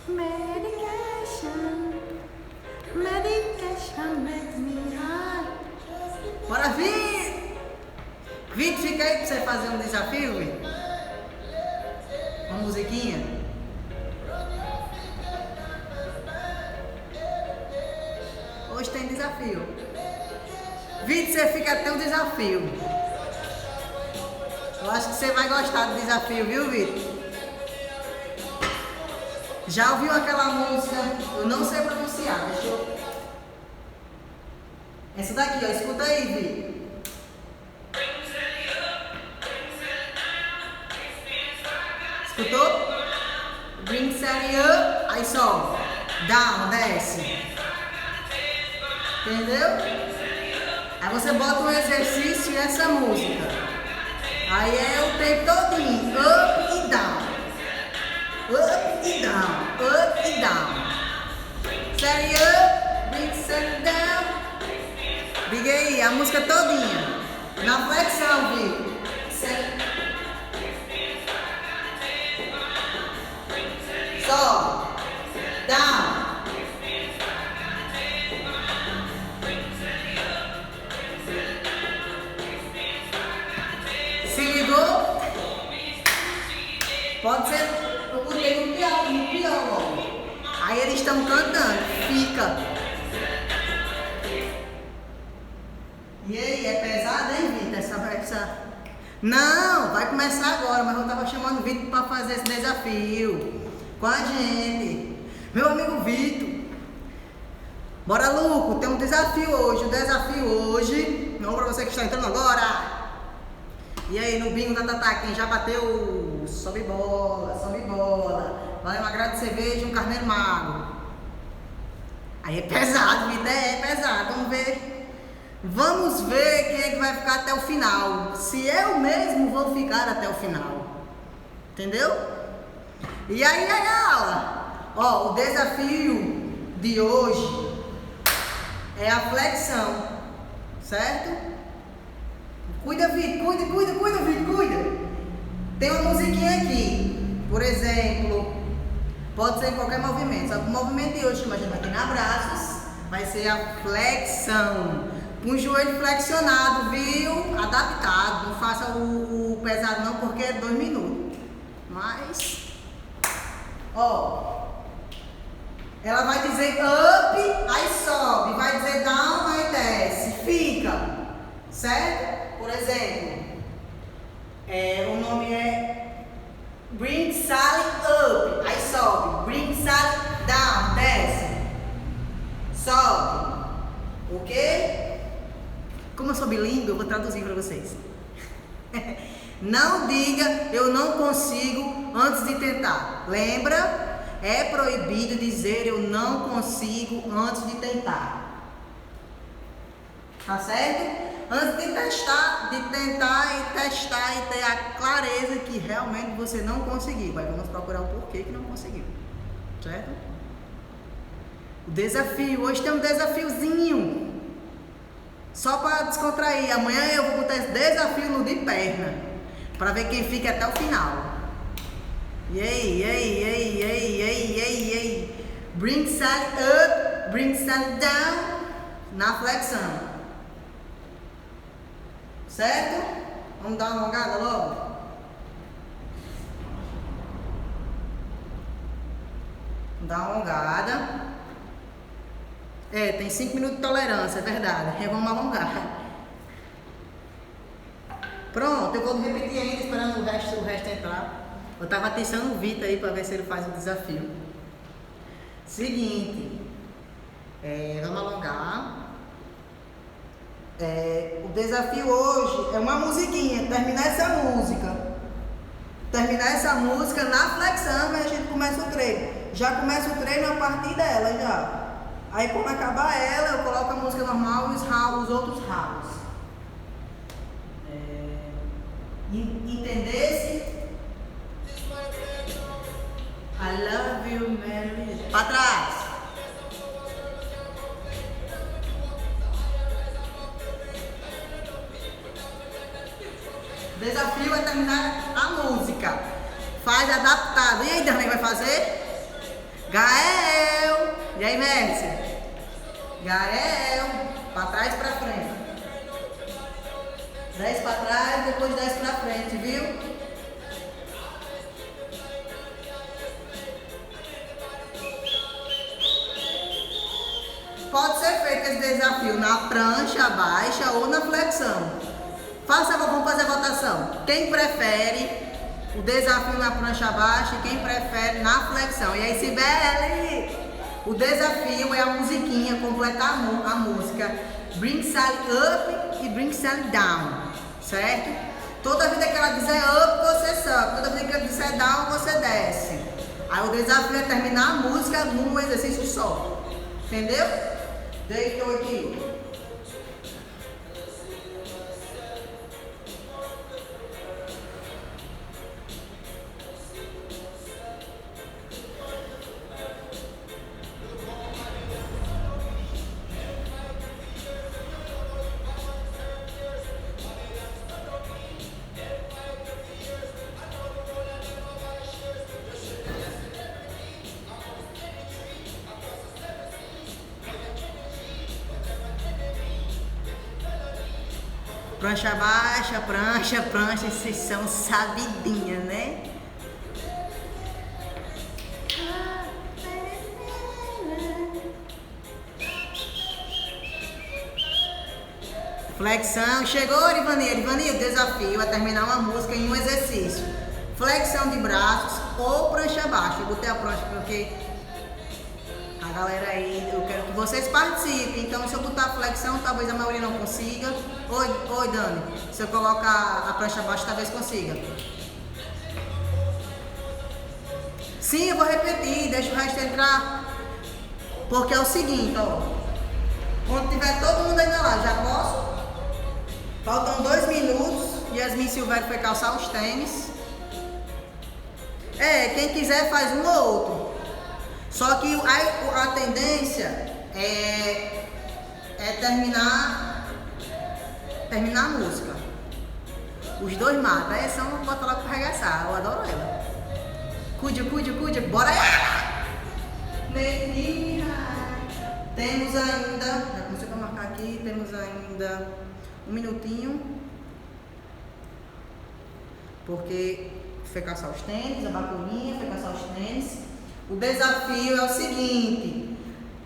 Medication, medication make me high. Bora, Vitor! Vitor, fica aí pra você fazer um desafio, Vitor. Uma musiquinha. Hoje tem desafio. Vitor, você fica até um desafio. Eu acho que você vai gostar do desafio, viu, Vitor? Já ouviu aquela música? Eu não sei pronunciar, deixa eu... Essa daqui, ó, escuta aí, Vitor. Escutou? Bring Sally up, aí sobe. Down, desce. Entendeu? Aí você bota um exercício e essa música. Aí é o tempo todinho. Up e down. Up e down. Up e down. Sally up, bring Sally down. Diga aí, a música todinha. Na flexão, Vitor. Sobe. Down. Se ligou? Pode ser, eu botei no piano. Aí eles estão cantando. Fica. E aí, é pesado, hein, Vitor? Essa... Não, vai começar agora, mas eu tava chamando o Vitor para fazer esse desafio com a gente. Meu amigo Vitor. Bora, Luco, tem um desafio hoje. O desafio hoje, não para você que está entrando agora. E aí, no bingo da Tatá, quem já bateu, sobe bola, sobe bola. Vai uma grade de cerveja e um carneiro mago. Aí é pesado, Vitor, é pesado. Vamos ver quem é que vai ficar até o final. Se eu mesmo vou ficar até o final. Entendeu? E aí, Ayala, ó, o desafio de hoje é a flexão, certo? Cuida, Vitor, cuida. Tem uma musiquinha aqui, por exemplo, pode ser em qualquer movimento, só que o movimento de hoje, como a gente vai ter abraços, vai ser a flexão. Com o joelho flexionado, viu? Adaptado, não faça o pesado não, porque é 2 minutos. Mas... Ó, ela vai dizer up, aí sobe, vai dizer down, aí desce, fica, certo? Por exemplo, o nome é Bring Sally up, aí sobe, Bring Sally down, desce, sobe, ok? Como eu sou bilíngue, eu vou traduzir para vocês. Não diga eu não consigo antes de tentar. Lembra? É proibido dizer eu não consigo antes de tentar. Tá certo? Antes de tentar e testar e ter a clareza que realmente você não conseguiu. Aí vamos procurar o porquê que não conseguiu. Certo? O desafio. Hoje tem um desafiozinho. Só para descontrair. Amanhã eu vou botar esse desafio no de perna. Para ver quem fica até o final. E aí. Bring Sally up, bring Sally down. Na flexão. Certo? Vamos dar uma alongada logo? Dá uma alongada. Tem 5 minutos de tolerância, é verdade. Vamos alongar. Pronto, eu vou repetir ainda, esperando o resto entrar. Eu tava atencando o Vitor aí para ver se ele faz o desafio. Seguinte. Vamos alongar. O desafio hoje é uma musiquinha. Terminar essa música na flexão, aí a gente começa o treino. Já começa o treino a partir dela, já. Aí quando acabar ela, eu coloco a música normal e os outros ralos. Entendesse? I love you, Mary. Pra trás. O desafio é terminar a música. Faz adaptado. E aí, Darlene, vai fazer? Gael. E aí, Mércia? Gael. Pra trás e pra frente. 10 pra trás, depois 10 pra frente, viu? Pode ser feito esse desafio na prancha baixa ou na flexão. Vamos fazer a votação. Quem prefere o desafio na prancha baixa e quem prefere na flexão? E aí, Sibeli? O desafio é a musiquinha, completar a música Bring Sally Up e Bring Sally Down, certo? Toda vida que ela disser up, você sobe. Toda vida que ela disser down, você desce. Aí o desafio é terminar a música num exercício só. Entendeu? Deitou aqui. Prancha baixa, prancha, vocês são sabidinhas, né? Flexão, chegou, Ivani, o desafio é terminar uma música em um exercício. Flexão de braços ou prancha baixa. Eu botei a prancha porque a galera aí, eu quero que vocês participem. Então, se eu botar flexão, talvez a maioria não consiga. Oi, Dani. Se eu colocar a prancha baixa, talvez consiga. Sim, eu vou repetir. Deixa o resto entrar. Porque é o seguinte, ó. Quando tiver todo mundo ainda lá, já posso? Faltam 2 minutos. Yasmin Silvério foi calçar os tênis. Quem quiser faz um ou outro. Só que a tendência é terminar a música. Os dois matam. Essa eu não boto lá pra arregaçar. Eu adoro ela. Cuide, bora aí! Temos ainda, já comecei a marcar aqui, temos ainda 1 minutinho. Porque foi caçar os tênis, a bacuninha, foi caçar os tênis. O desafio é o seguinte: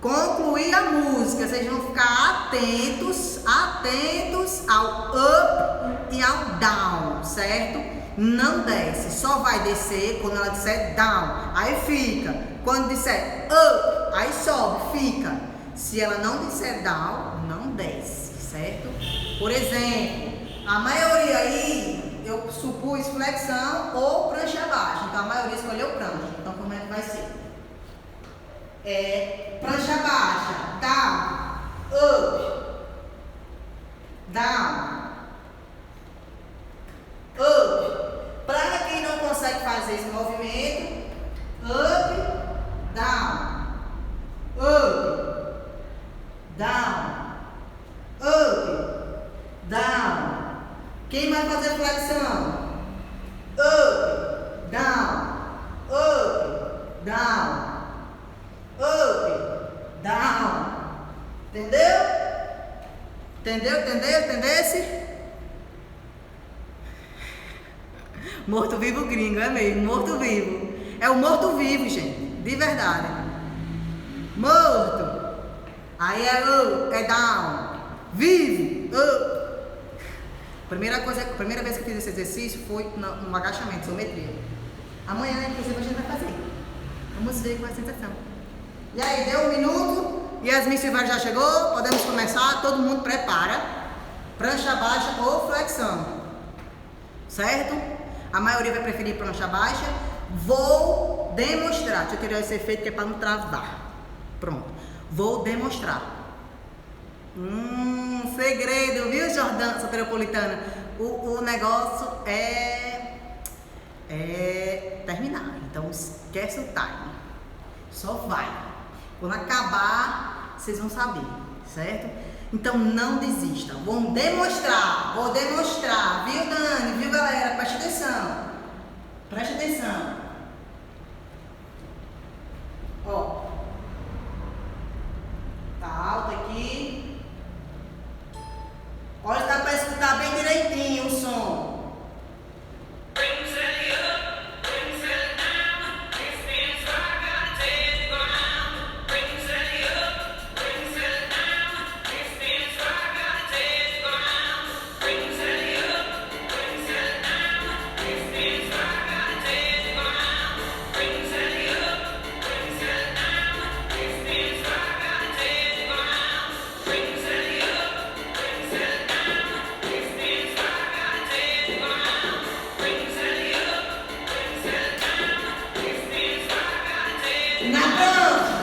concluir a música. Vocês vão ficar atentos ao up e ao down, certo? Não desce, só vai descer quando ela disser down. Aí fica. Quando disser up, aí sobe, fica. Se ela não disser down, não desce, certo? Por exemplo, a maioria aí, eu supus flexão ou prancha baixa. Então a maioria escolheu prancha. Então como é que vai ser? Prancha baixa, down, up, down, up. Para quem não consegue fazer esse movimento, up, down, up, down, up, down. Quem vai fazer flexão? Up, down, up, down. Up, down. Entendesse? Morto vivo gringo, é mesmo, morto vivo. É o morto vivo, gente, de verdade. Morto. Aí é up, é down. Vive, up. Primeira vez que eu fiz esse exercício foi no agachamento, isometria. Amanhã, inclusive, a gente vai fazer. Vamos ver qual é a sensação. E aí, deu 1 minuto. Yasmin Silvério já chegou. Podemos começar. Todo mundo prepara. Prancha baixa ou flexão. Certo? A maioria vai preferir prancha baixa. Vou demonstrar. Deixa eu tirar esse efeito que é para não travar. Pronto. Vou demonstrar. Segredo, viu, Jordana Soteropolitana? O negócio é terminar. Então, esquece o time. Só vai. Quando acabar, vocês vão saber, certo? Então não desista. Vou demonstrar, viu, Dani? Viu, galera? Preste atenção. Ó, pronto.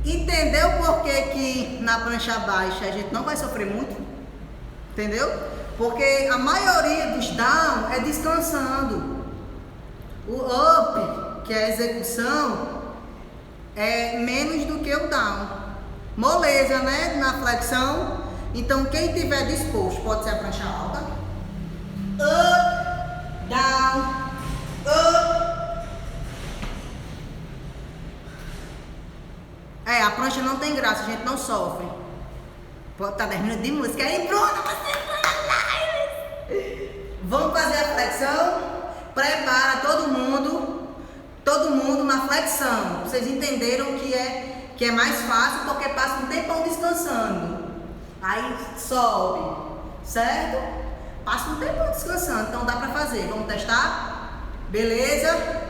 Entendeu por que na prancha baixa a gente não vai sofrer muito? Entendeu? Porque a maioria dos down é descansando. O up, que é a execução, é menos do que o down. Moleza, né? Na flexão. Então quem tiver disposto, pode ser a prancha alta. Up, down, up. A prancha não tem graça, a gente não sofre. Pode estar 10 minutos de música aí, pronto, você foi na live. Vamos fazer a flexão. Prepara todo mundo na flexão. Vocês entenderam que é mais fácil porque passa um tempão descansando. Aí sobe, certo? Passa um tempão descansando, então dá pra fazer. Vamos testar? Beleza?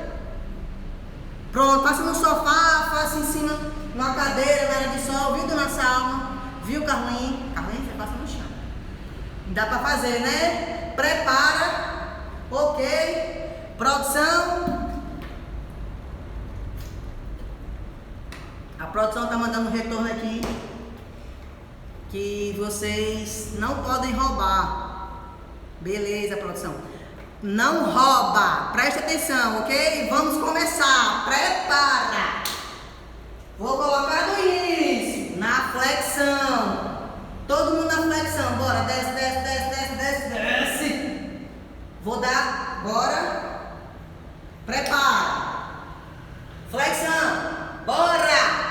Pronto, passa no sofá, faça em cima, numa cadeira, na área de sol, viu, dona Salma? Viu, Carlinhos? Carlinhos, você passa no chão. Dá pra fazer, né? Prepara. Ok. Produção. A produção tá mandando um retorno aqui que vocês não podem roubar. Beleza, produção. Não rouba. Preste atenção, ok? Vamos começar. Prepara. Vou colocar no início. Na flexão. Todo mundo na flexão. Bora. Desce, desce, desce, desce, desce, desce. Vou dar. Bora. Prepara. Flexão. Bora.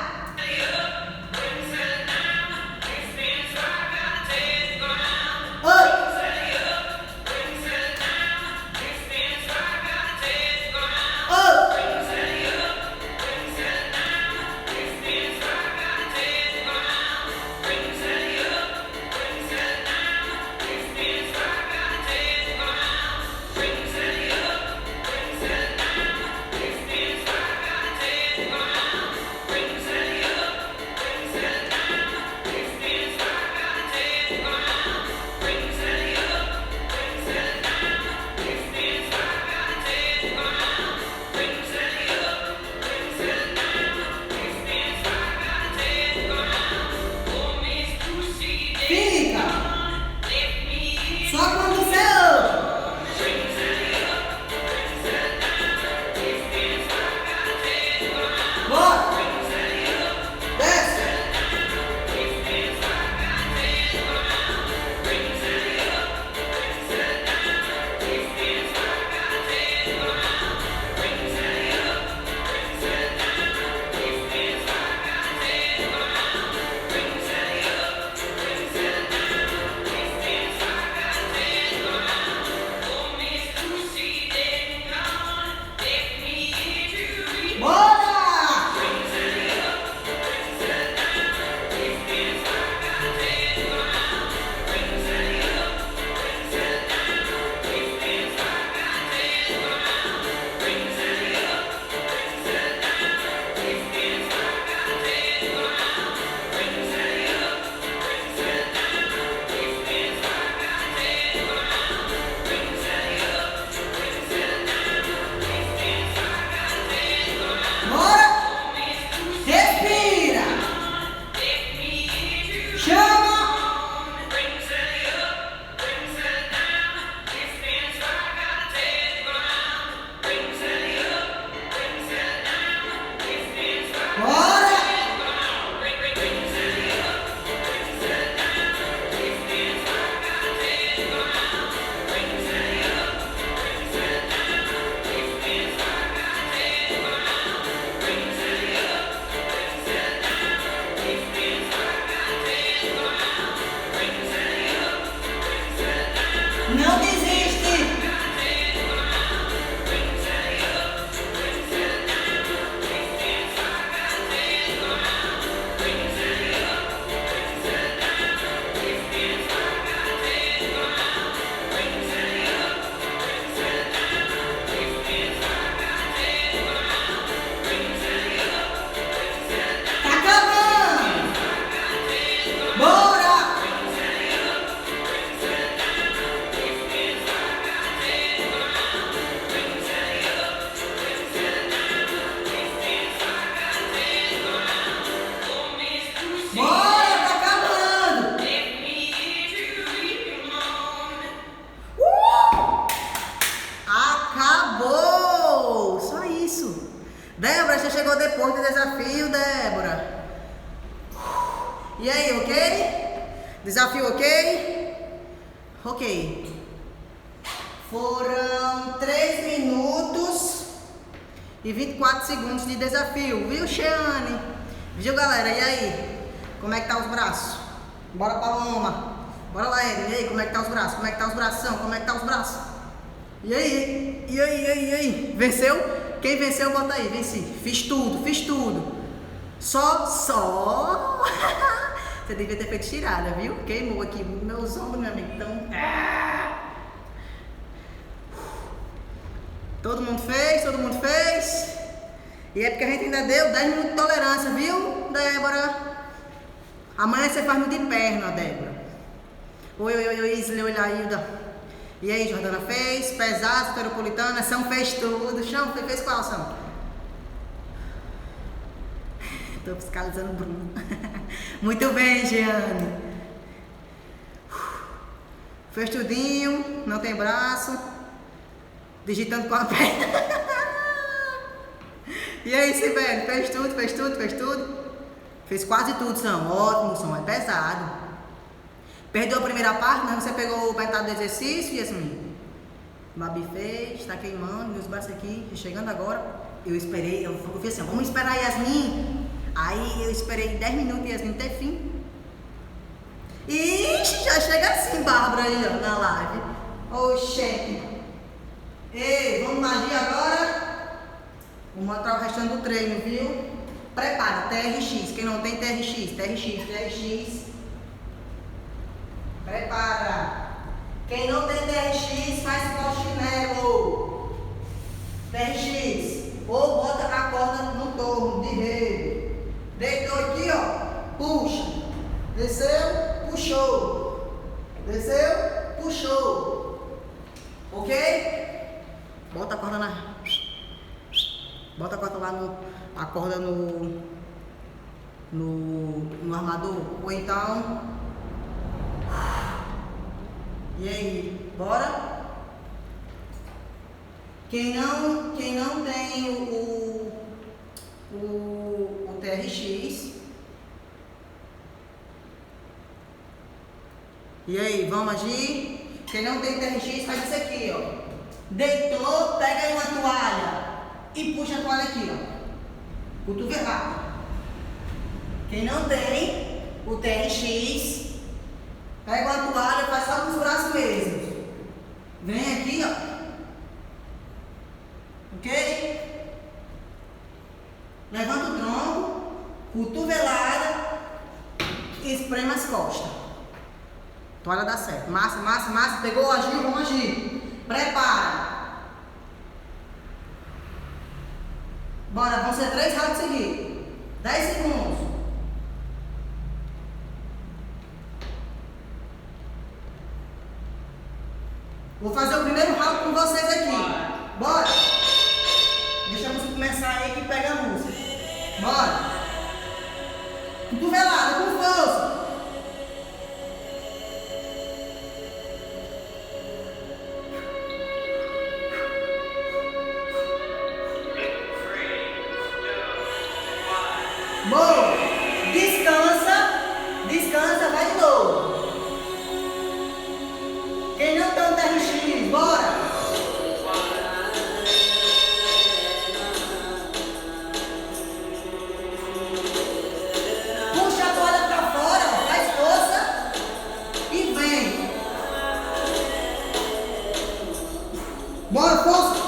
Débora, você chegou depois do desafio, Débora. E aí, ok? Desafio ok? Ok. Foram 3 minutos e 24 segundos de desafio, viu, Xeane? Viu, galera? E aí? Como é que tá os braços? Bora, Paloma. Bora lá, Eden. E aí, como é que tá os braços? Como é que tá os bração? Como é que tá os braços? E aí? E aí? Venceu? Quem venceu, bota aí. Venci. Fiz tudo. Só. Você devia ter feito tirada, viu? Queimou aqui meus ombros, meu amigo. Então. Todo mundo fez. E é porque a gente ainda deu 10 minutos de tolerância, viu, Débora? Amanhã você faz no de perna, Débora. Oi, Islailda. E aí, Jordana fez? Pesado, Soteropolitana, São fez tudo. Chão, fez qual, São? Tô fiscalizando o Bruno. Muito bem, Jeane. Fez tudinho, não tem braço. Digitando com a perna. E aí, Sibeli, fez tudo? Fez quase tudo, São. Ótimo, São, é pesado. Perdeu a primeira parte, mas você pegou o metade do exercício, Yasmin? Babi fez, tá queimando, meus braços aqui, chegando agora. Eu fiz assim, vamos esperar a Yasmin. Aí eu esperei 10 minutos e Yasmin ter fim. Ixi, já chega assim, Bárbara, aí, ó, na live. Oxente. Ei, vamos agir agora? Vou mostrar o restante do treino, viu? Prepara, TRX. Quem não tem TRX. Prepara. Quem não tem TRX, faz igual chinelo. TRX. Ou bota a corda no torno de rede. Deitou aqui, ó. Puxa. Desceu, puxou. Desceu, puxou. Ok? Bota a corda lá no armador. Ou então. E aí, bora? Quem não tem o TRX. E aí, vamos agir? Quem não tem TRX faz isso aqui, ó. Deitou, pega aí uma toalha e puxa a toalha aqui, ó. Cotovelada. Quem não tem o TRX, pega uma toalha, faz só com os braços mesmo. Vem aqui, ó. Ok? Levanta o tronco, cotovelada e espreme as costas. Toalha dá certo. Massa. Pegou, agiu, vamos agir. Prepara. Bora, vão ser 3 rounds seguidos. 10 segundos. Vou fazer o primeiro round com vocês aqui. Bora. Deixa a música começar aí que pega a música. Bora. Cotovelada, com força. Boa! Descansa, vai de novo. Quem não tem um TRX, bora! Puxa a toalha pra fora, faz força e vem. Bora, força!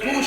Puxa.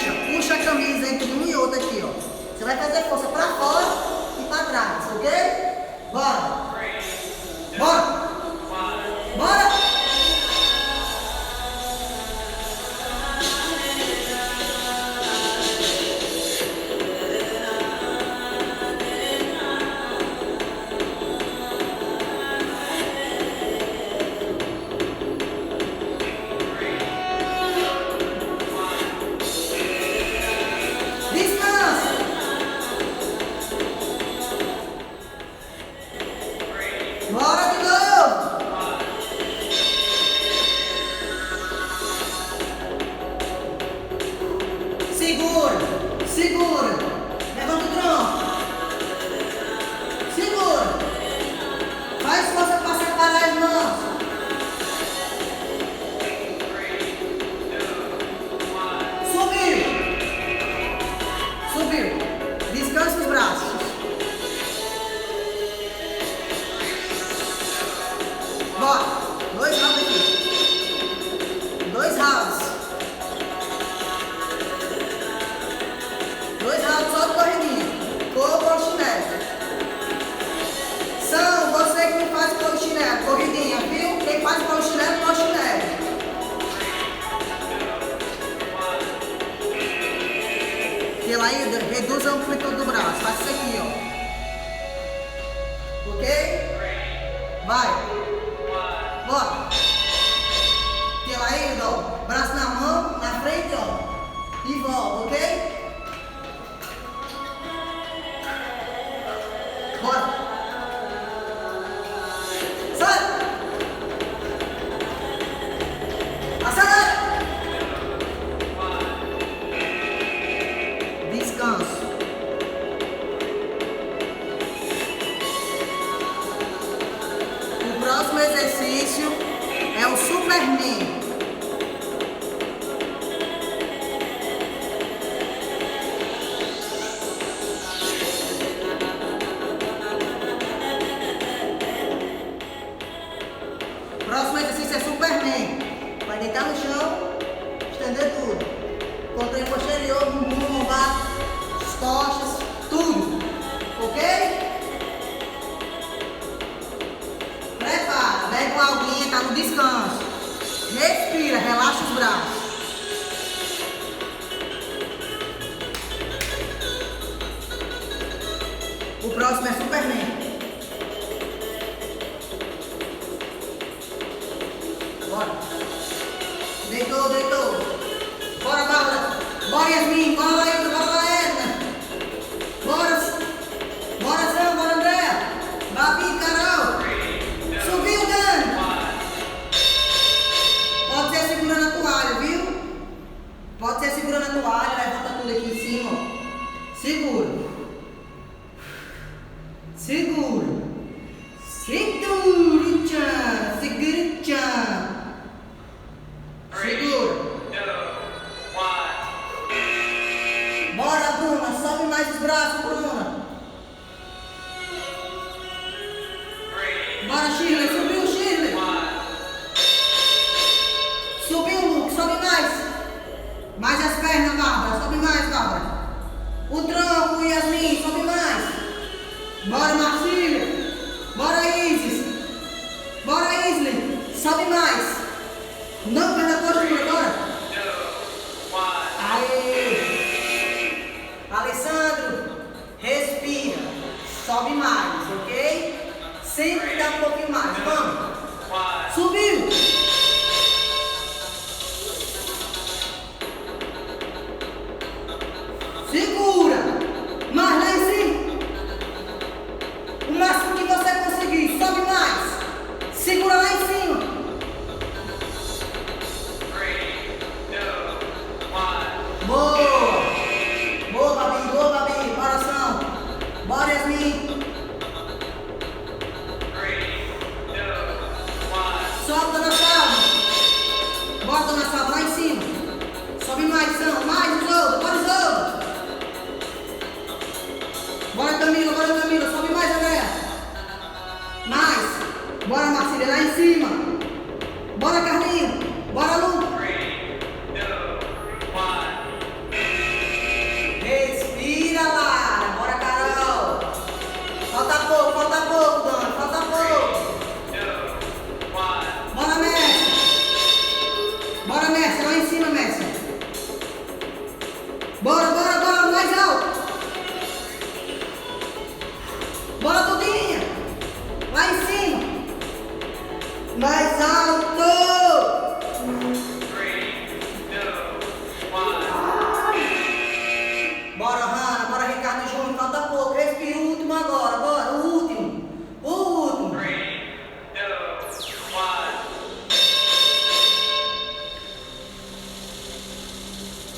Superman. Próximo exercício é Superman. Vai deitar no chão, estender tudo. Controle posterior, bumbum, lombar, as costas, tudo. Ok? Prepara, pega uma aguinha, tá no descanso. Respira, relaxa os braços. O próximo é Superman. Bora. Deitou, deitou. Bora, Bárbara. Bora, Yasmin. Bora, Laída. Bora, Laída. Bora. Bora, Sam. Bora, Andréa. Babi, Carol. Subiu, Dani. Pode ser segurando a toalha, viu? Pode ser segurando a toalha. Levanta tudo aqui em cima. Segura. Segura. Segura, tchan. Segura, tchan. Segura. Bora, Bruna. Sobe mais os braços, Bruna. Bora, Shirley. Subiu, Shirley. Subiu, Luke. Sobe mais. Mais as pernas, Bárbara. Sobe mais, Bárbara. O tronco, Yasmin. Sobe mais. Bora, Marcília. Bora, Isis. Bora, Isley. Sobe mais. Não perde a postura, bora. Aê. Alessandro, respira. Sobe mais, ok? Sempre dá um pouquinho mais. Vamos. Subiu. Segura. Mais lá em cima. O máximo que você conseguir. Sobe mais. Segura lá em cima. Boa! Boa, Babi, boa, Babi, coração. Bora, Yasmin. Sobe, Dona Salva. Bora, Dona Salva, lá em cima. Sobe mais, São. Mais, Isolda. Bora, Isolda. Bora, Camila, bora, Camila. Sobe mais, Andréa. Mais. Bora, Marcília, lá em cima. Bora, Carlinhos. Bora, Lu. Respira, Lara. Bora, Carol. Falta pouco, Dona. Falta pouco. Bora, Messi. Bora, Messi. Lá em cima, Messi. Bora, bora, bora. Mais alto. Bora, Tudinha. Lá em cima. Mais alto. Bora, Hanna, bora, Ricardo Júnior, falta pouco. Respira o último agora, bora, o último. O último.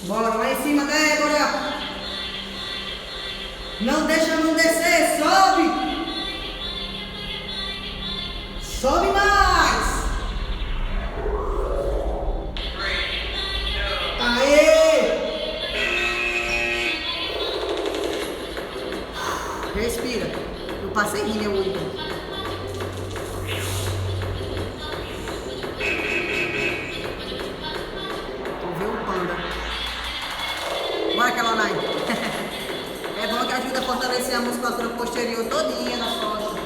Bora, lá em cima, Débora. Não deixa não descer, sobe. Sobe mais. Aê. Respira. Eu passei rinha hoje. Tu vê o panda. Bora, Caroline. É bom que ajuda a fortalecer a musculatura posterior todinha nas costas.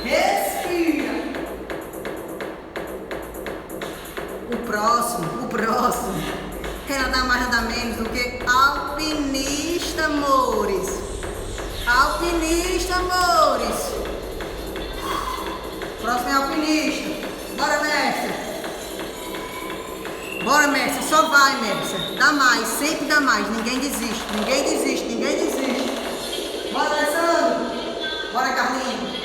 Respira. O próximo. Quer nada mais nada menos do que alpinista, amores. Alpinista, amores. Próximo é alpinista. Bora, mestre. Bora, mestre. Só vai, mestre. Dá mais. Sempre dá mais. Ninguém desiste. Ninguém desiste. Ninguém desiste. Bora, Alessandro. Bora, Carlinhos.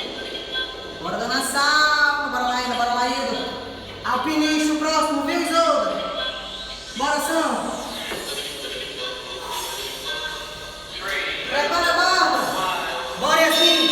Bora, Dona Salva. Bora, Laída. Bora, Laída. Alpinista, o próximo. Viu, Isolda? Bora, São. Prepara a barba. Bora, Yasmin.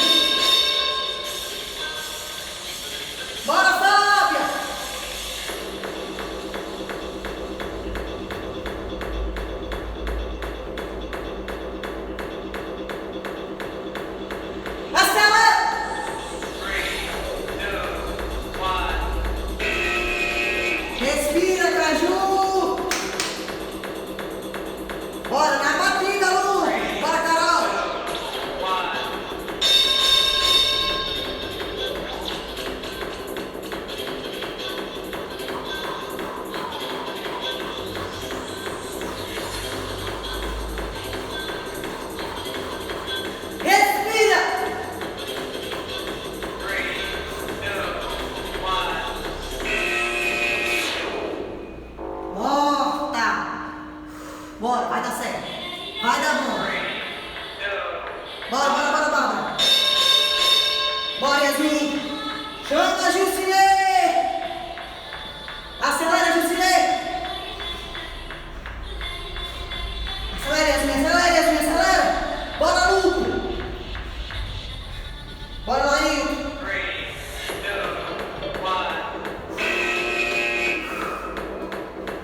Bora lá, Hilton.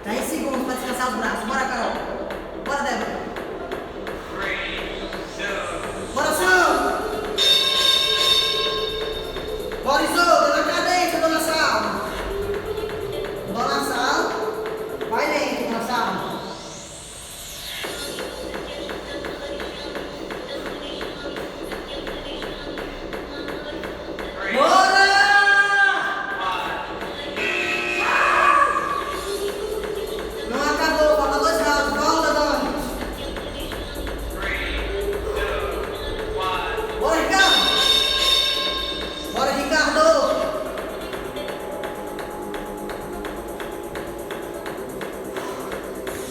10 segundos para descansar os braços. Bora, Carol. Bora, Débora. Bora, Sal. Bora, Isolda. Na cadência, dona Sal. Dona Sal. Vai dentro, dona Sal.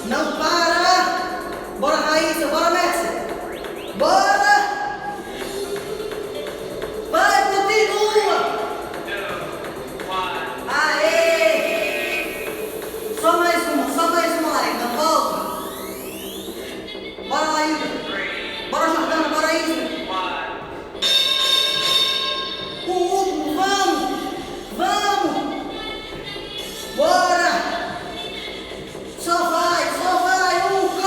Não para! Bora, Raíssa! Bora, Messi! Bora! Vai, continua! Aê! Só mais uma, Laísa. Volta! Bora, Laísa! Bora, Jordana! Bora, Isa! O último! Vamos! Vamos! Bora! Só vai, Hugo!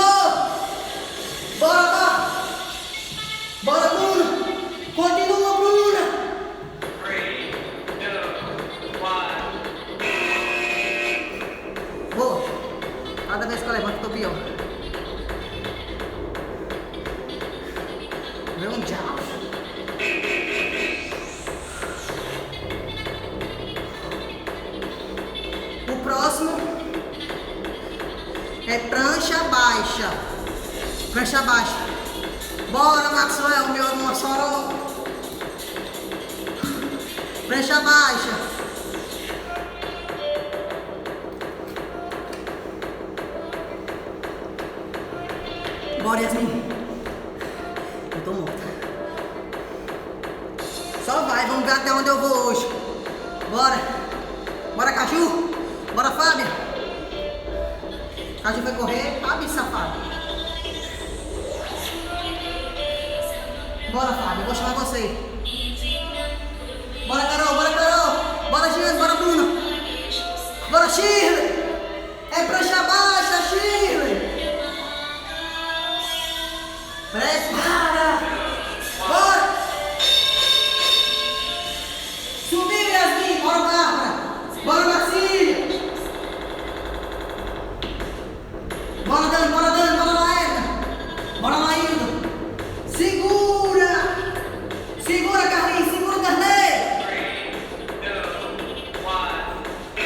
Bora! Bora, Bruna! Continua, Bruna! 3, 2, 1. Boa! Cada vez que eu levanto, eu tô pior. Vê um diabo. O próximo é prancha baixa. Prancha baixa. Bora, Maxwell, meu Mossoró. Prancha baixa. Bora, Yasmin. Eu tô morta. Só vai, vamos ver até onde eu vou hoje. Bora. Bora, Caju. Bora, Fábio. Caju vai correr. Fábio, safado. Bora, Fábio. Eu vou chamar você. Bora, Carol. Bora, Carol. Bora, Giane. Bora, Bruno. Bora, Shirley. É prancha baixa, Shirley. Prepara. Bora. Subiu, Yasmin. Bora, Bárbara. Bora, Marcília. Bora, Dani. Bora, Dani. Bora, Laeta. Bora, Laída. Segura. Segura, Carlinhos. Segura o Darley. 3, 2, 1.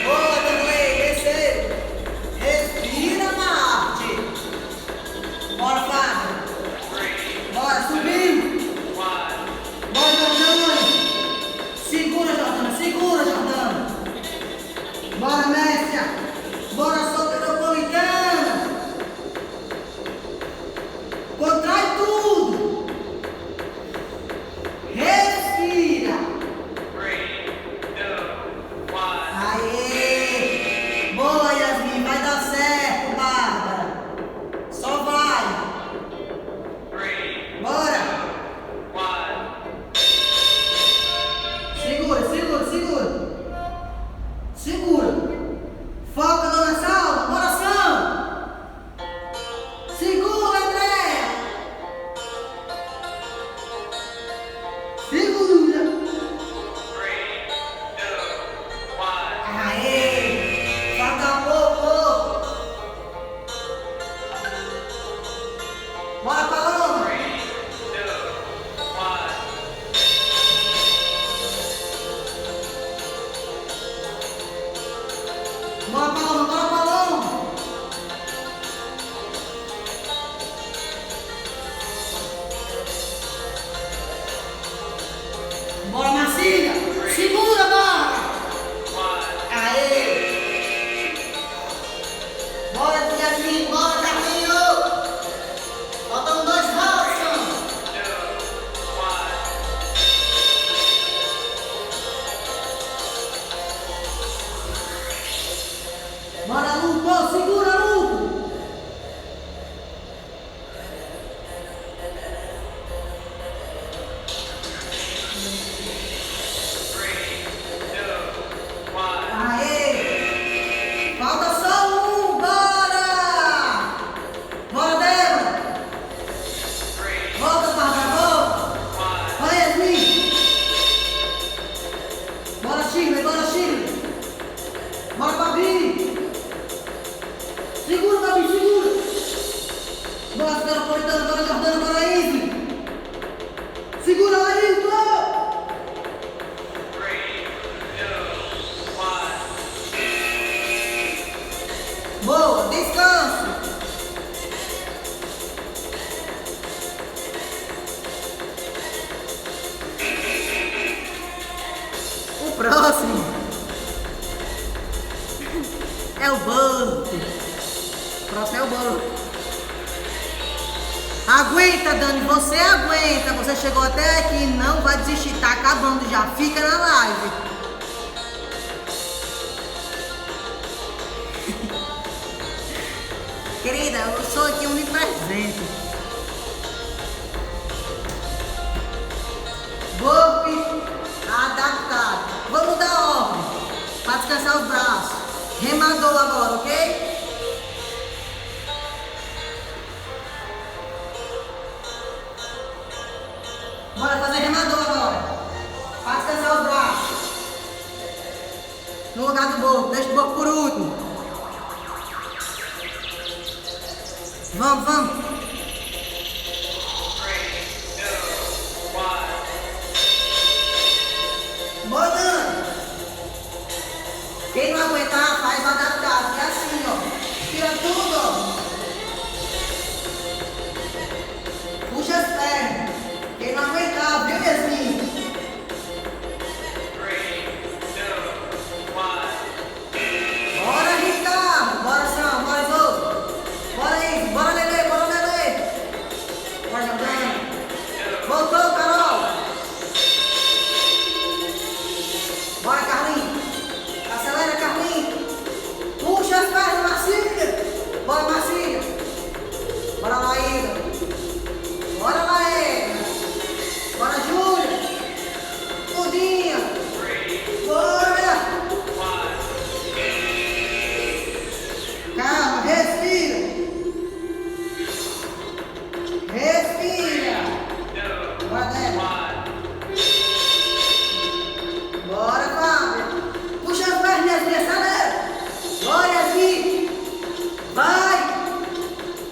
Boa, Darley. Desceu. Respira, Marte. Bora, Fábio. Bora, subindo. Bora, Jordana. Segura, Jordana. Segura, Jordana. Bora, Messia. Bora, Soteropolitana. Contrai tudo. Respira. 3, 2, 1. Aê. Boa, Yasmin. Vai dar certo, Bárbara. Só vai. 3, Bora. 1. Segura, segura, segura. Segura. Foca, dona Salva. Bora, Sal. Segura, Andréia. Segura. 3, 2, 1. Aê. Falta pouco. Bora, Paloma. 3, 2, 1. Bora, Paloma. Bora, Paloma. Bora, Marcília. Segura, Bárbara. 1. Aê! Bora, Yasmin! Bora, Carlinhos! Faltam 2 rounds, Sam! 2, 1. Bora, Lupo! Segura, Lupo! próximo é o Bolt. O próximo é o Bolt. Aguenta, Dani, você aguenta. Você chegou até aqui, não vai desistir, tá acabando já. Fica na live. Querida, eu sou aqui onipresente. Golpe adaptado. Vamos dar ordem para descansar os braços. Remador agora, ok? Bora fazer remador agora. Para descansar os braços. No lugar do bordo. Deixa o bordo por último. Vamos, vamos. 3, 2, 1. Bora, Dani. Quem não aguentar, faz o adaptado. Que é assim, ó. Tira tudo, ó. Puxa as pernas. Quem não aguentar, viu, Yasmin? 3, 2, 1. Bora, Ricardo. Bora, São. Bora, Isoldo. Bora aí. Bora, Lelê. Bora, Lelê. Bora, Jordana. Voltou, Carol. Bora, Carlinhos. Acelera, Carlinhos. Puxa as pernas, Marcília. Bora, Marcília. Bora, Laída. Bora, Laída. Bora, Júlia. Tudinha. 3, Bora. 1. Calma, respira. Respira. 2, Bora, Débora. 1. Bora, Fábio. Puxa as pernas, Yasmin, acelera. Bora, Yasmin. Vai.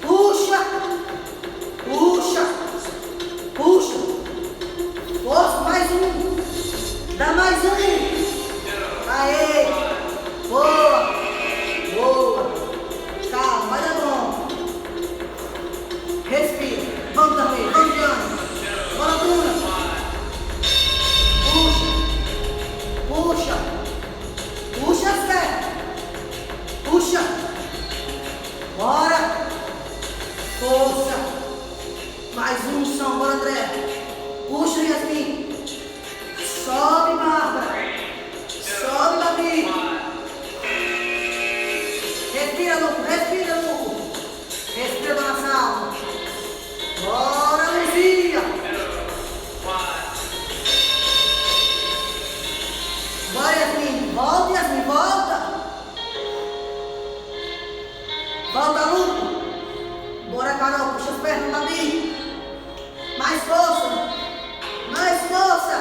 Puxa. Puxa. Puxa. Força, mais um. Dá mais um. Aê. Boa. Boa. Calma, vai dar bom. Respira. Vamos, Darley. Vamos, Diana. Bora, Bruna. Puxa. Puxa. Puxa as pernas. Puxa. Bora. Força. Mais um som. Bora, André. Puxa, Yasmin. Sobe, Bárbara. Sobe, Babi. 1. Respira, Luco. Respira, Luco. Respira, dona Salma. Bora, Luzia. 2, 1. Bora, Yasmin. Volta, Yasmin. Volta. Volta, Luco. Bora, Carol. Puxa as pernas, Babi. Mais força. Mais força.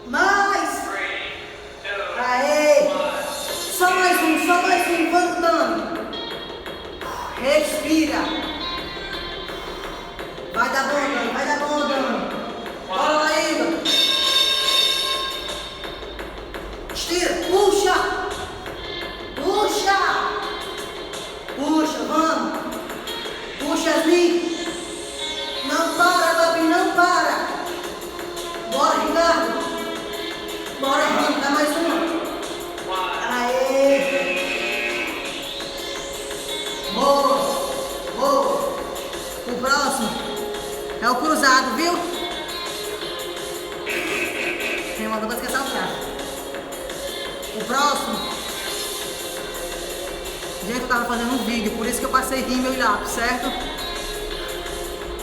Mais. 3, 2, Aê. 1. Só mais um. Vamos dando. Respira. Vai dar bom, Dani. Vai dar bom, Dani. Bora, Laída. Estira. Puxa. Puxa. Puxa, vamos. Puxa, Yasmin. Não para, Babi, não para. Bora, Ricardo. Bora, vamos, dá mais uma. 1. Aê. Boa. Boa. O próximo é o cruzado, viu? Tem uma dúvida que esquecer o braço. O próximo. Gente, eu tava fazendo um vídeo, por isso que eu passei rímel e lápis, certo?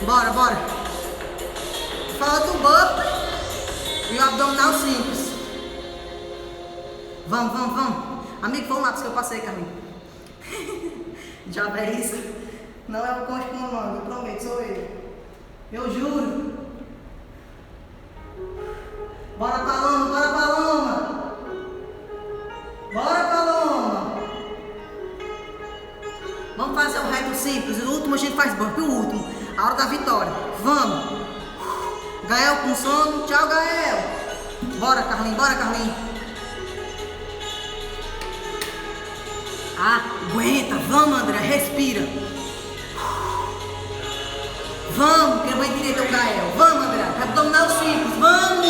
Bora, bora. Falta o burpee e o abdominal simples. Vamos, vamos, vamos. Amigo, foi um lápis que eu passei, Carlinhos. Já vê isso? Não é o conte com o nome, eu prometo, sou ele. Eu juro. Bora, Paloma, bora, Paloma. Bora, Paloma. Vamos fazer um reto simples. O último a gente faz burpee, o último. A hora da vitória. Vamos. Gael com sono. Tchau, Gael. Bora, Carlinhos, bora, Carlinhos. Aguenta, vamos, André, respira. Vamos, que eu vou direito ao Gael. Vamos, André, abdominal simples, vamos.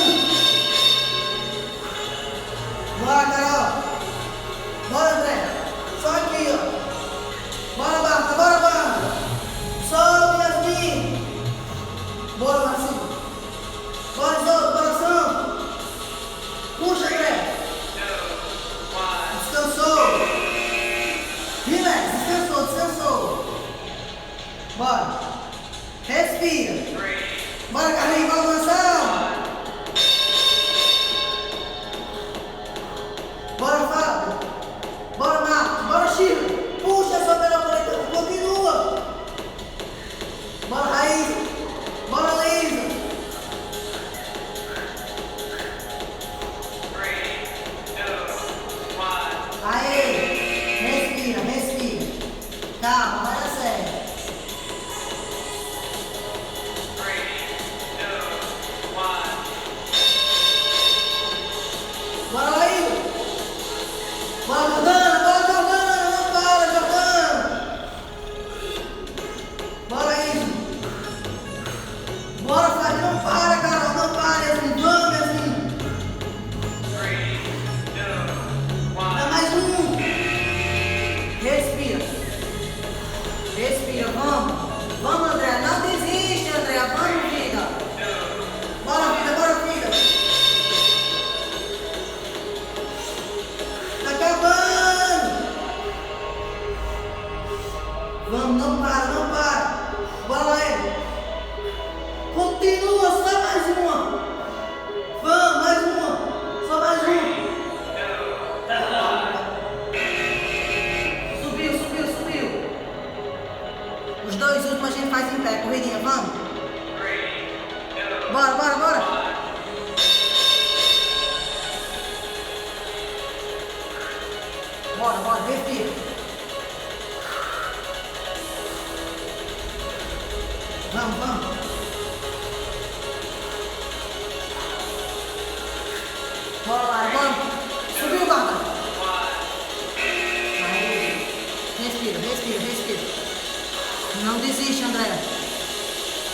Não desiste, Andréia.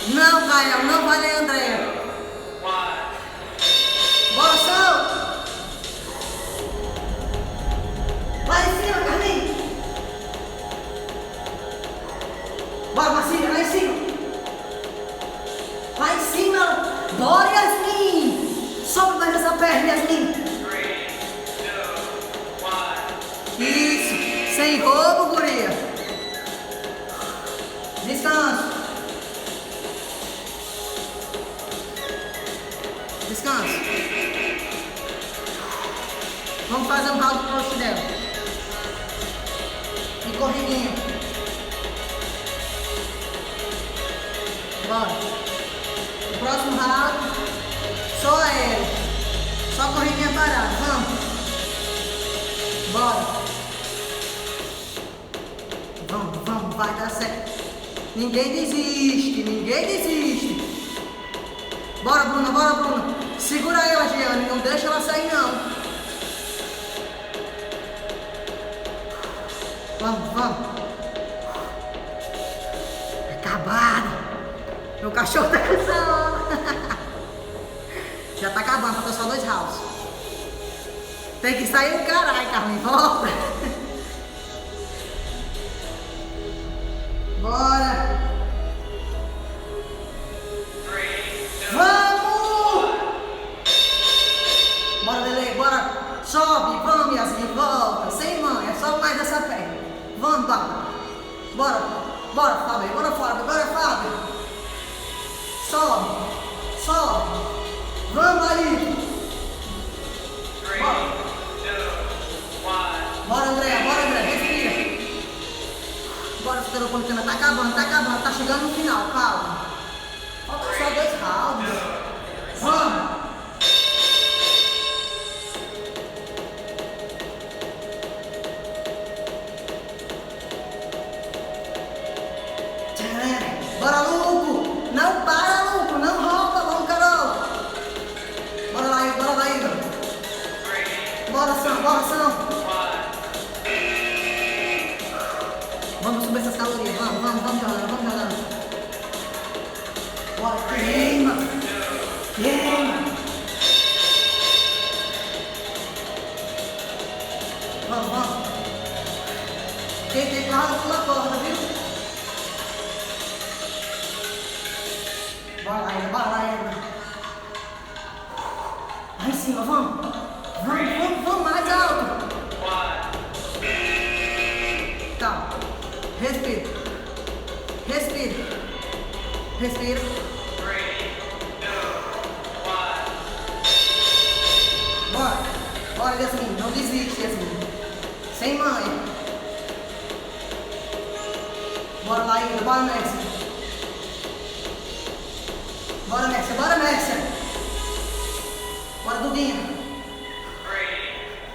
Não, Gael, não vai ler, Andréia. Bora, São! Lá em cima, Carlinhos! Bora, Marcília, lá em cima! Lá em cima! Bora, Yasmin! Sobe mais essa perna, Yasmin! 3, 2, 1. Isso! Sem roubo, guria! Descanso! Descanso! Vamos fazer um round pro dela. E corridinho. Bora. O próximo round, só aéreo. Só corridinha parada. Vamos. Bora. Vamos, vamos, vai dar certo. Ninguém desiste, ninguém desiste. Bora, Bruna, bora, Bruna. Segura ela, Giane, não deixa ela sair, não. Vamos, vamos. Acabado. Meu cachorro tá cansado. Já tá acabando, falta só 2 rounds. Tem que sair o caralho, Carlinhos. Volta. Bora. Vamos. Bora, Lele, bora. Sobe, vamos, Yasmin, volta. Sem mãe, é só mais essa perna. Vamos, Bárbara. Bora, bora, Fábio, bora, Fábio, bora, Fábio. Sobe, sobe. Vamos aí. 3, 2, 1. Bora, André, respira. Bora, Fiteropolitana, tá acabando, tá chegando no final, calma. Falta só 2 rounds. Vamos. Bora, Luco! Não para, Luco! Não rouba, vamos, Carol! Bora lá, Igor! Bora, São! Vamos subir essas calorias, vamos jogando! Bora, queima! Vamos! Quem tem corda, pula a corda, viu? Bora lá, Eva. Lá em cima, vamos mais alto. Calma. Respira. 3, 2, 1. Bora, Yasmin. Não desiste, Yasmin. Sem mãe. Bora lá, Ida. Bora, Mércia. Bora, Mércia. Bora, Dudinha. 3,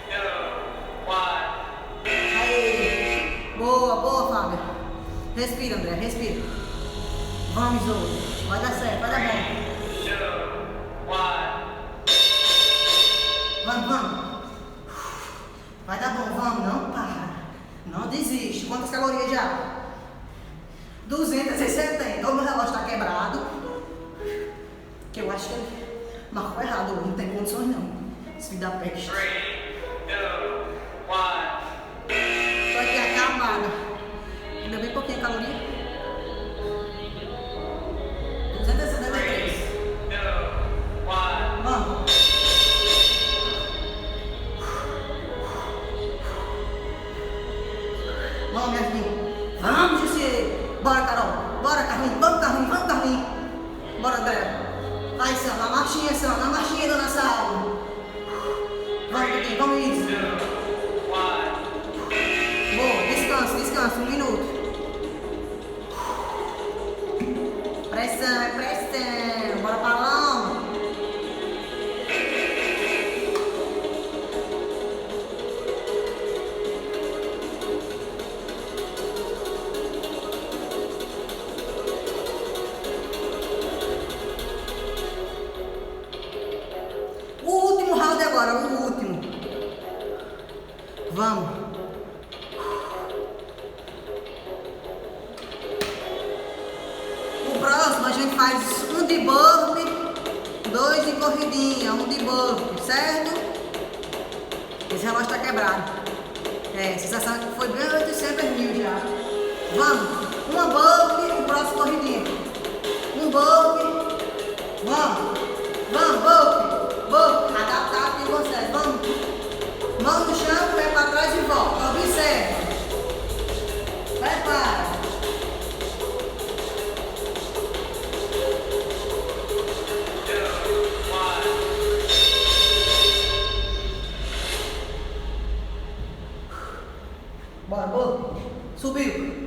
2, 1. Aí. Boa, Fábio. Respira, André, respira. Vamos, Isolda. Vai dar certo, vai dar bom. 2, 1. Vamos. Vai dar bom, vamos, não para. Não desiste. Quantas calorias já? 270. O meu relógio está quebrado. Que eu acho que ele marcou errado, não tem condições não. Se me dá peste. 3, 2, 1. Tô aqui acabada. Ainda bem pouquinho caloria. 273. 2, 1. Vamos. Vamos, Yasmin. Vamos, Jussi. Bora, Carol. Bora, Carlinhos. Vamos, Carlinhos. Bora, André. Vai, Sam, na marchinha, dona Sal. Vamos, Dudinho, vamos isso. 2, 1. Boa, descansa, 1 minuto. Pressão, bora pra lá. O último. Vamos. faz um de burpee, 2 de corridinha, 1 de burpee, certo? Esse relógio tá quebrado. Sensação que foi bem 800.000 já. Vamos, uma burpee, o próximo corridinha. Um burpee, vamos, burpee, adaptado em vocês, vamos. Mão no chão, pé para trás e volta, observa. Prepara. Bora, bora. Subiu.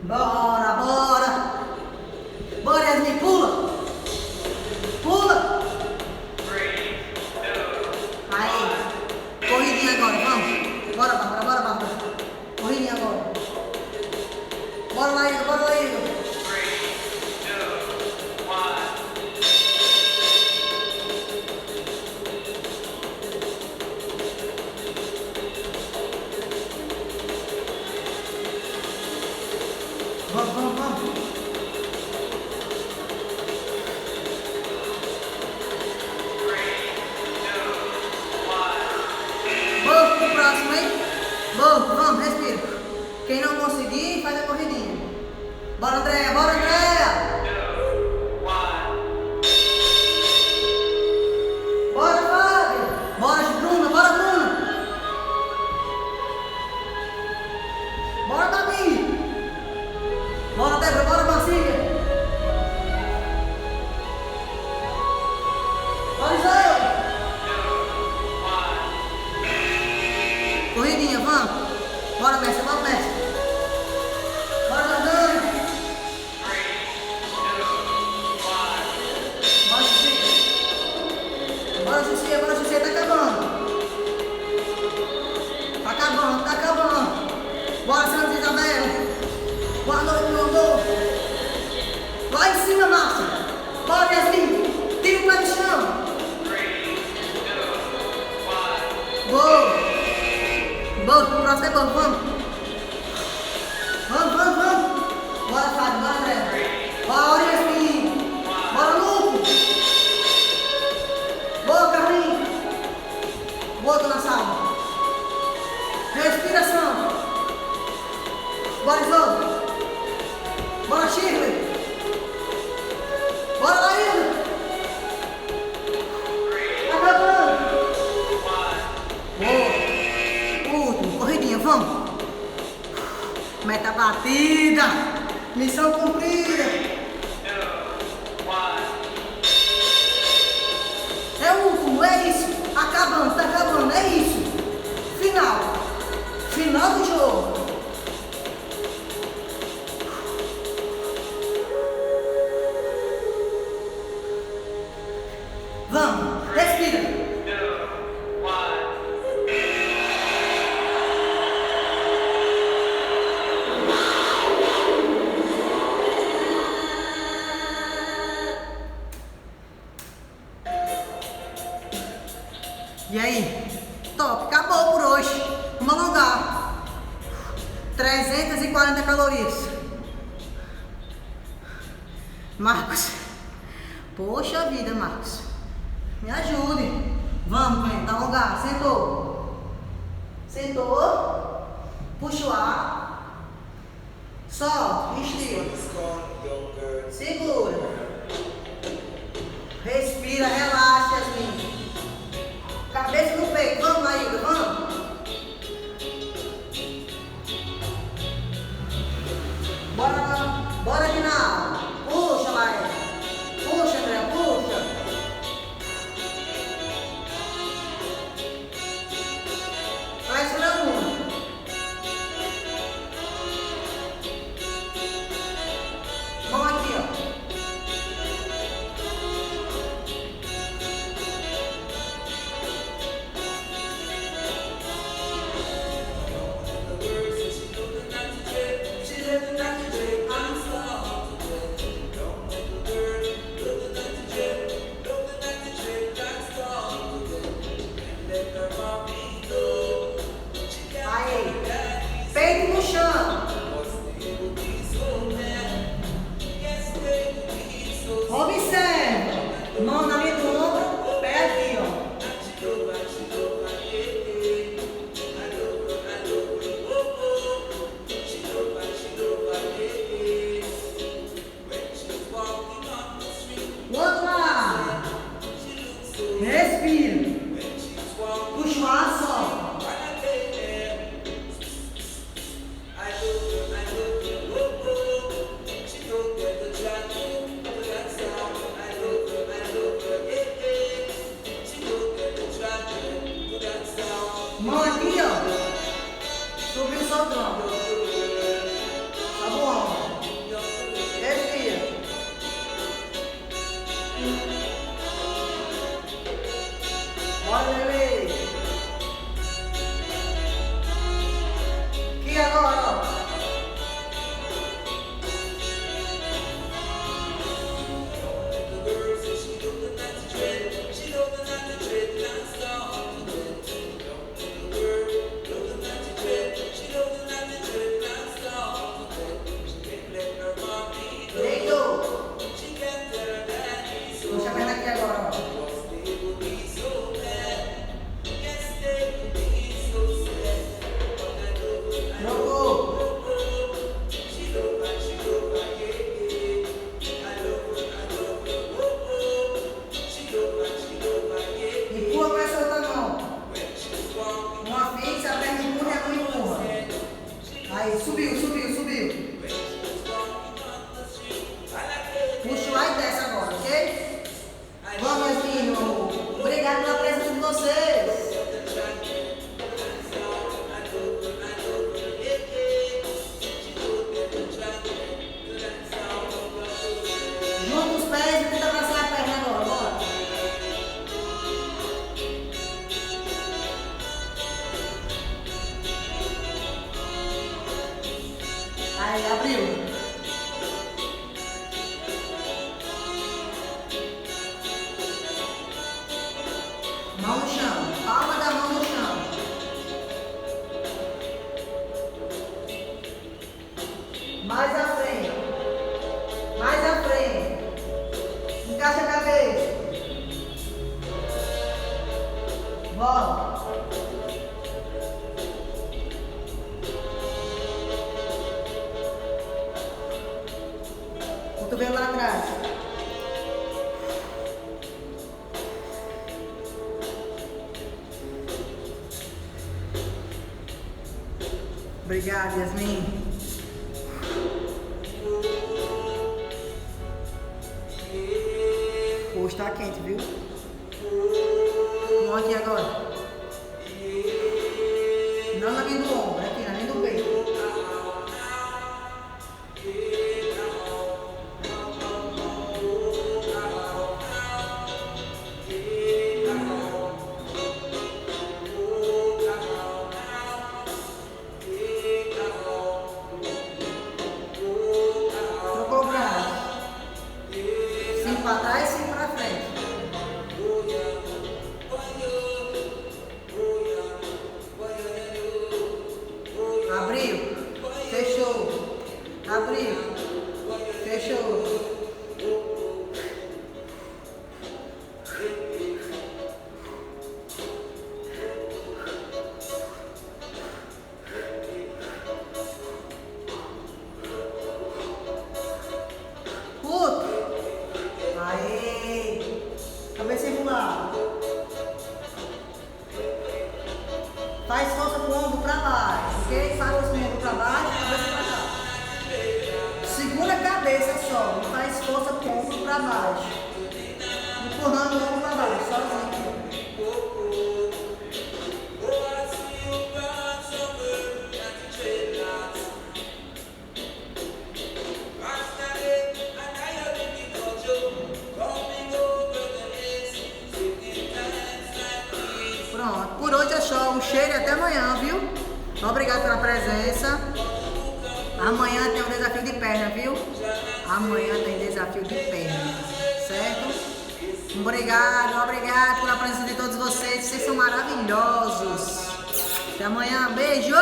Bora. Bora, Yasmin, pula. Aí. Corridinha agora, vamos. Bora, Bárbara. Corridinha agora. Bora lá, Igor. Vamos. Vamos pro próximo, hein? Vamos, respira. Quem não conseguir, faz a corridinha. Bora, Andréia. Bora, Fábio. Bora, Bruna. Bora, Babi. Bora, Débora, bora, Marcinha. Bora, Isael. Corridinha, vamos. Bora, mestre. Bora, Jordânia. Bora, Jussier, tá acabando. Bora, Santa Isabel. Boa noite, meu amor. Lá em cima, Márcia. Bora, Yasmin. Tira o pé do chão. Boa, pro próximo é bom, vamos. Bora, Fábio, bora, André. Bora, Yasmin. Bora, Luco. Boa, Carlinhos. Boa, dona Salva. Respiração. Bora, Isolda. Bora, Shirley. Bora, Laíra. Acabando. Boa. Último, corridinha, vamos. Meta batida. Missão cumprida. É o último, é isso. Tá acabando, é isso. Final do jogo. Vamos, respira. E aí? Top, acabou por hoje. Vamos alongar. 340 calorias. Marcos. Poxa vida, Marcos. Me ajude. Vamos, vem, dá alongar. Sentou. Puxa o ar. Solta, estira. Segura. Respira, relaxa, Yasmin. Cabeça no peito. Vamos, Laída, vamos. Bora aqui na aula. Puxa, Laída. Puxa, André, puxa. Faz pra uma. Vamos aqui, ó. Respira. Puxa o ar, solta. Mão aqui, ó. Subiu, soltando. Tá bom. Respira. Olha ele. Aqui agora, ó. Deitou. Puxa a perna aqui agora, ó. Aí, subiu. Puxa lá e desce agora, ok? Vamos, meus meninos. Obrigado pela presença de vocês. Junta os pés e tenta abraçar a perna agora, bora. Aí, abriu. Mão no chão. Palma da mão no chão. Mais à frente. Mais à frente. Encaixa a cabeça. Volta. Cotovelo lá atrás. Obrigada, Yasmin. Hoje tá quente, viu? Vamos aqui agora. Não na linha do ombro, aqui na linha do peito. Para trás e 5 para frente. Abriu, fechou. Abriu, fechou. Aê! Cabeça enrolada. Faz força com o ombro para baixo, ok? Faz força com o ombro para baixo, cabeça para baixo. Segura a cabeça só, e faz força com o ombro para baixo. Empurrando o ombro para baixo, sozinho. Pronto, por hoje é só. Um cheiro e até amanhã, viu? Obrigado pela presença. Amanhã tem um desafio de perna, viu? Amanhã tem desafio de perna, certo? Obrigado pela presença de todos vocês. Vocês são maravilhosos. Até amanhã, beijo!